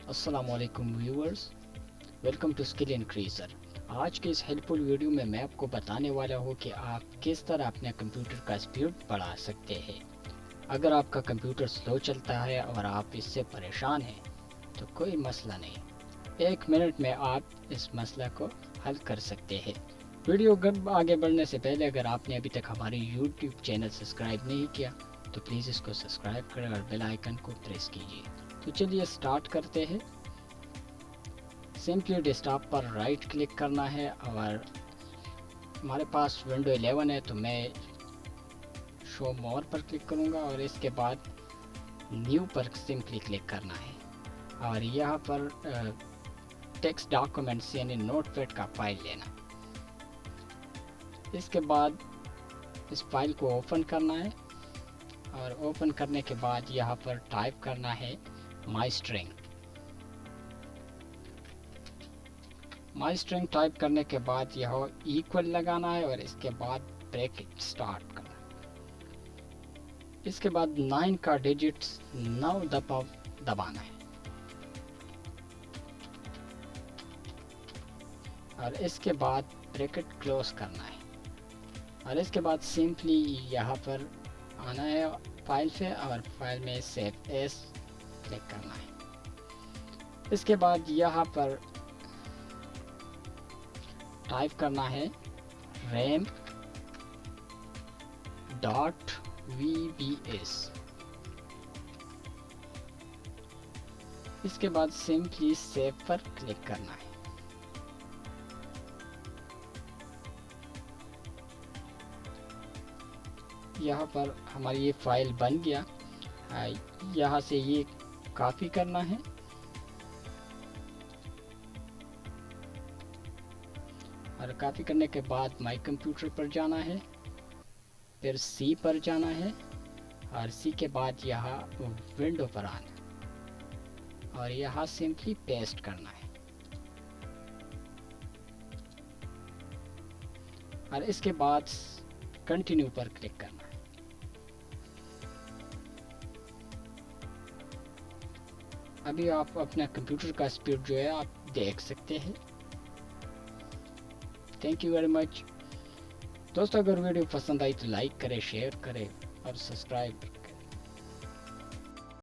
अस्सलामुअलैकुम viewers, welcome to skill increaser. आज के इस हेल्पफुल वीडियो में मैं आपको बताने वाला हूँ कि आप किस तरह अपने कंप्यूटर का स्पीड बढ़ा सकते हैं। अगर आपका कंप्यूटर स्लो चलता है और आप इससे परेशान हैं तो कोई मसला नहीं, 1 मिनट में आप इस मसला को हल कर सकते हैं। वीडियो आगे बढ़ने से पहले अगर आपने अभी तक हमारे यूट्यूब चैनल सब्सक्राइब नहीं किया तो प्लीज़ इसको सब्सक्राइब करें और बेल आइकन को प्रेस कीजिए। तो चलिए स्टार्ट करते हैं। सिंपली डेस्कटॉप पर राइट क्लिक करना है और हमारे पास विंडो 11 है तो मैं शो मोर पर क्लिक करूँगा और इसके बाद न्यू पर सिंपली क्लिक करना है और यहाँ पर टेक्स्ट डॉक्यूमेंट्स यानी नोटपैड का फाइल लेना। इसके बाद इस फाइल को ओपन करना है और ओपन करने के बाद यहाँ पर टाइप करना है माई स्ट्रिंग। माई स्ट्रिंग टाइप करने के बाद यह इक्वल लगाना है और इसके बाद ब्रैकेट स्टार्ट करना। इसके बाद 9 का डिजिट्स 9 दफा दबाना है और इसके बाद ब्रैकेट क्लोज करना है और इसके बाद सिंपली यहाँ पर आना है फाइल पे और फाइल में सेव एज क्लिक करना है। इसके बाद यहाँ पर टाइप करना है रैम डॉट VBS। इसके बाद सिंपली सेव पर क्लिक करना है। यहाँ पर हमारी ये फाइल बन गया। यहाँ से ये कॉपी करना है और कॉपी करने के बाद माई कंप्यूटर पर जाना है, फिर सी पर जाना है और सी के बाद यहाँ विंडो पर आना और यहाँ सिंपली पेस्ट करना है और इसके बाद कंटिन्यू पर क्लिक करना है। अभी आप अपना कंप्यूटर का स्पीड जो है आप देख सकते हैं। थैंक यू वेरी मच दोस्तों। अगर वीडियो पसंद आई तो लाइक करें, शेयर करें और सब्सक्राइब